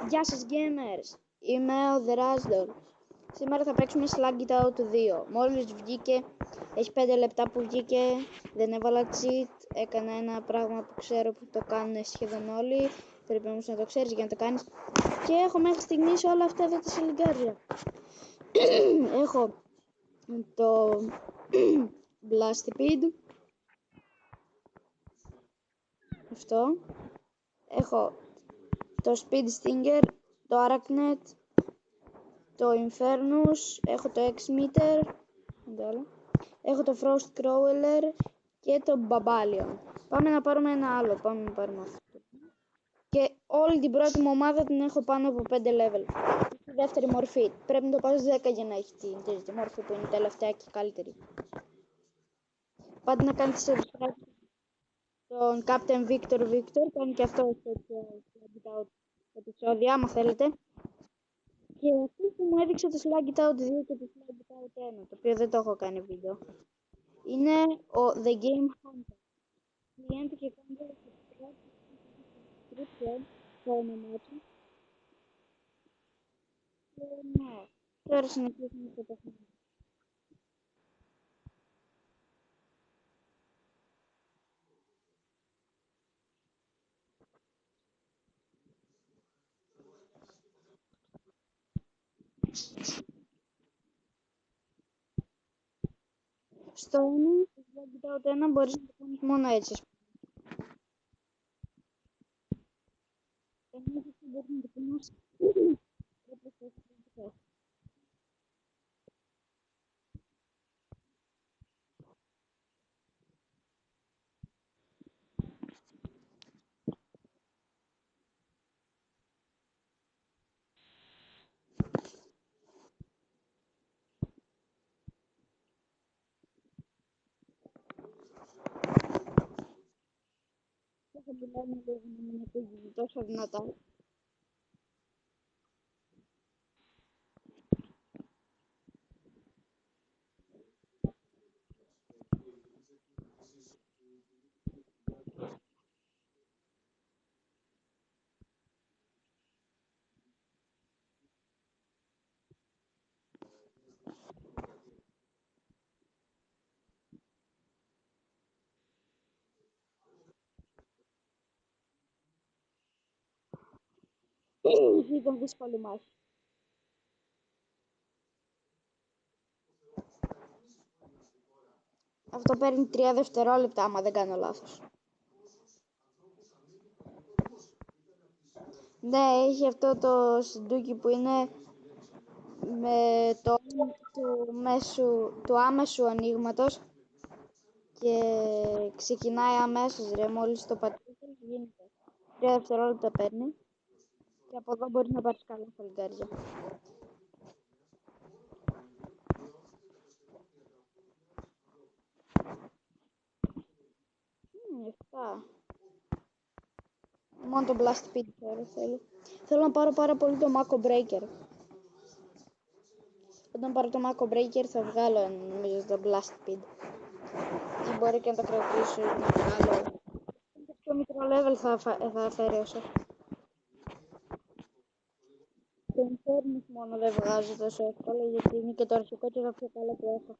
Γεια σας gamers, είμαι ο The Rasdol. Σήμερα θα παίξουμε Slug It Out 2. Μόλις βγήκε, έχει 5 λεπτά που βγήκε, δεν έβαλα cheat, έκανα ένα πράγμα που ξέρω που το κάνουν σχεδόν όλοι. Πρέπει όμως να το ξέρεις για να το κάνεις. Και έχω μέχρι στιγμής όλα αυτά εδώ τα σιλιγκάρια. Έχω το Blastipede, αυτό. Έχω το Speed Stinger, το Arachnet, το Infernus, έχω το X-Meter, έχω το Frost Crawler και το Babalion. Πάμε να πάρουμε ένα άλλο, πάμε να πάρουμε αυτό. Και όλη την πρώτη μου ομάδα την έχω πάνω από 5 level. Στη δεύτερη μορφή, πρέπει να το πάρεις 10 για να έχει την τρίτη μορφή που είναι η τελευταία και καλύτερη. Πάτε να κάνετε subscribe τον Captain Victor, κάνει και αυτό στο επεισόδιο, άμα θέλετε. Και αυτό που μου έδειξε το Slug It Out 2 και το Slug It Out 1, το οποίο δεν το έχω κάνει βίντεο, είναι ο The Game Hunter. Κλειέντε και κάντε subscribe στο όνομά του. Και ναι, τώρα συνεχίζουμε το παιχνίδι. Στο 1, στο Slug It Out 1 μπορείς να το κάνεις μόνο έτσι. Ενώ αυτό μπορείς να το κάνεις όπως θες. Θα μιλάμε λίγο να μην ακούγεται τόσο δυνατά. Ήταν δύσκολη μάχη. Αυτό παίρνει 3 δευτερόλεπτα άμα δεν κάνω λάθος. Ναι, έχει αυτό το σντούκι που είναι με το του άμεσου ανοίγματος και ξεκινάει αμέσως ρε, μόλις το πατήσεις γίνεται. 3 δευτερόλεπτα παίρνει και από εδώ μπορείς να πάρεις καλά φαλγκάρια. Αυτά. Μόνο το Blastipede τώρα θέλω. Θέλω να πάρω πάρα πολύ το Mako Breaker. Όταν πάρω το Mako Breaker θα βγάλω νομίζω το Blastipede. Ή μπορεί και να το κρατήσω ή να βγάλω. Το πιο μικρό level θα φέρει όσο. Το Infernus μόνο δεν βγάζω τόσο εύκολα γιατί είναι και το αρχικό και το πιο καλό που έχω.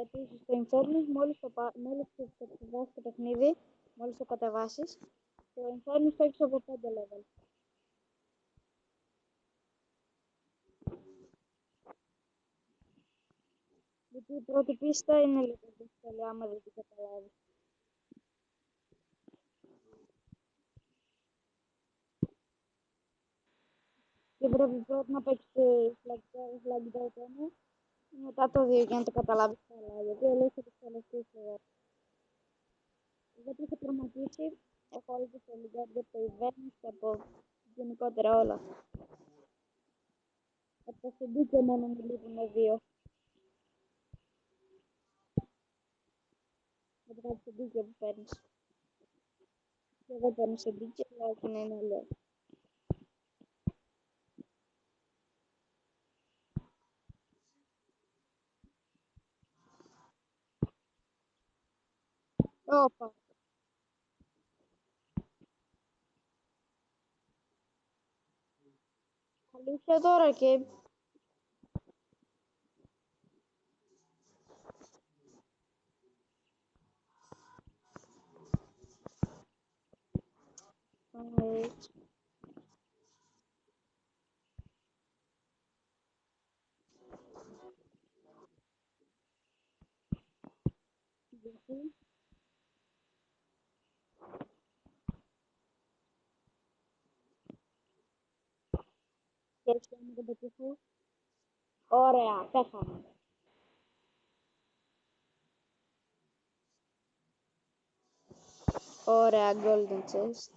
Επίσης το Infernus μόλις το κατεβάσεις το παιχνίδι, μόλις το κατεβάσεις, το Infernus το έχεις από 5 level. Γιατί η πρώτη πίστα είναι λίγο δύσκολη άμα δεν την καταλάβεις. Και πρέπει πρώτα να παίξεις Slug It Out 1, μετά το 2 για να το καταλάβεις καλά, γιατί όλες θα τις τελευταίες φορές. Δεν το έχω προγραμματίσει, έχω όλες τις σελίδες από το event και από γενικότερα όλα. Από τα σεντούκια μόνο μου λείπουν 2. Από τα σεντούκια που παίρνεις. Και εγώ παίρνω σεντούκια, αλλά όχι να είναι αλλιώς. Όπα. Αλήθεια τώρα και... Έτσι. Και έτσι να το πετύχω. Ωραία, πέθανε. Ωραία, golden chest.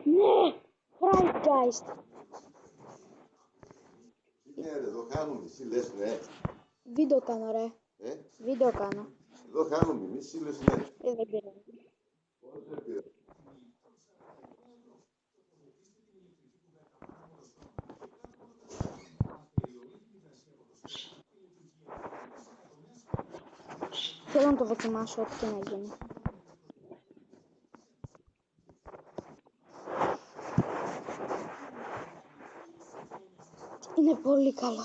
Ναι! Right, guys. Ναι, ρε, εδώ κάνουμε, εσύ λες ναι. Βίντεο κάνω, ρε. Βίντεο κάνω. Εδώ κάνουμε, εσύ λες ναι. Δεν πειράζει. Πώς δεν πειράζει. Θέλω να το δοκιμάσω ό,τι και να γίνει. Είναι πολύ καλό.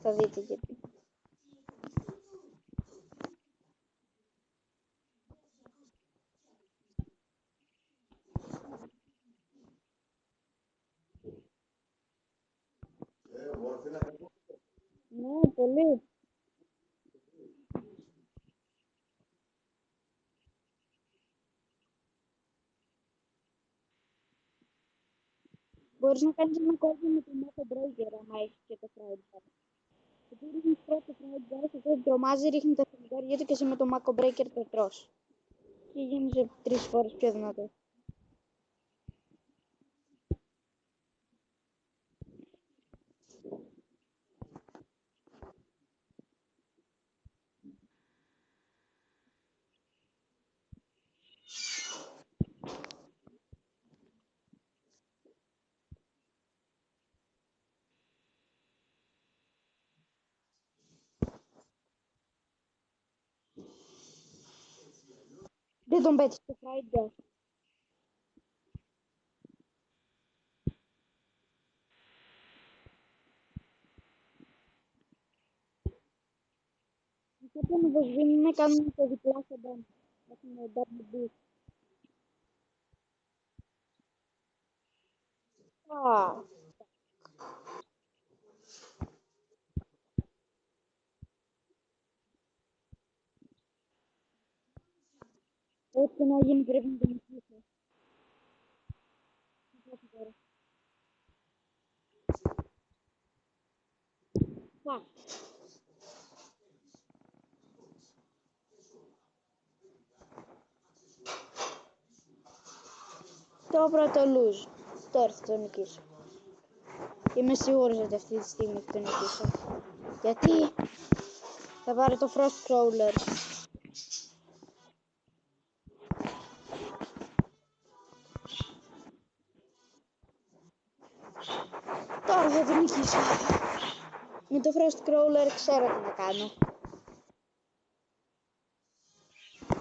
Θα δείτε γιατί. Μόρφη να Ναι, πολύ. Μπορείς να κάνεις ένα κόσμο με το Mako Breaker, άμα έχεις και το Fried Bar. Γιατί ρίχνεις πρώτο Fried Bar, αυτό τρομάζει, ρίχνει τα φεγγάρια του και εσύ με το Mako Breaker το τρως. Και γίνεσαι 3 φορές πιο δυνατό. Δεν τον πέτυχε το Fried Bar. Αυτό που βοσβήνουμε κάνουμε το διπλά σε μπάνι. Έχουμε double boost. Ό,τι να γίνει πρέπει να το νικήσω. Το πρώτο lose. Τώρα θα το νικήσω. Είμαι σίγουρος ότι αυτή τη στιγμή θα το νικήσω. Γιατί θα πάρω το Frost Crawler. Τώρα θα το νικήσω. Με το Frost Crawler ξέρω τι να κάνω.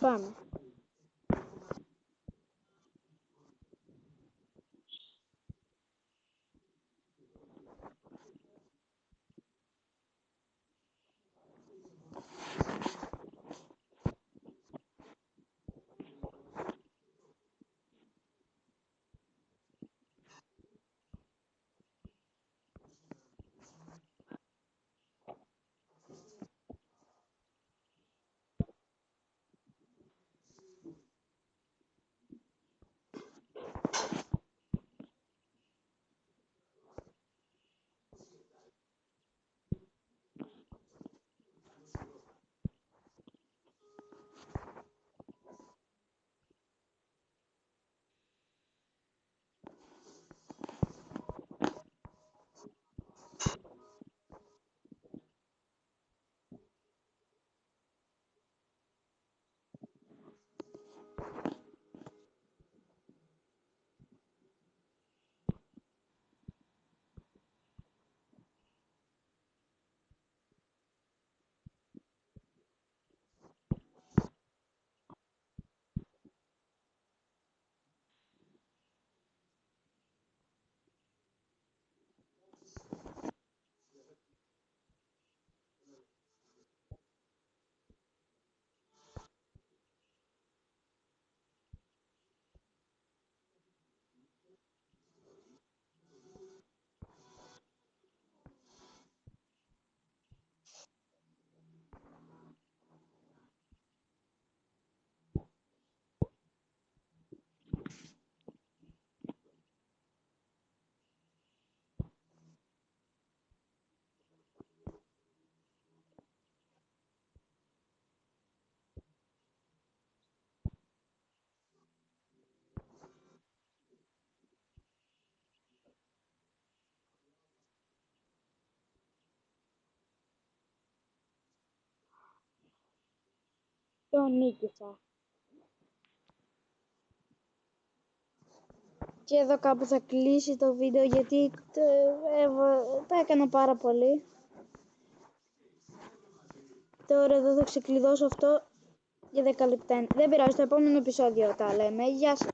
Πάμε. Το νίκησα. Και εδώ κάπου θα κλείσει το βίντεο γιατί τα έκανα πάρα πολύ. Τώρα εδώ θα ξεκλειδώσω αυτό για 10 λεπτά. Δεν πειράζει, στο επόμενο επεισόδιο τα λέμε. Γεια σας.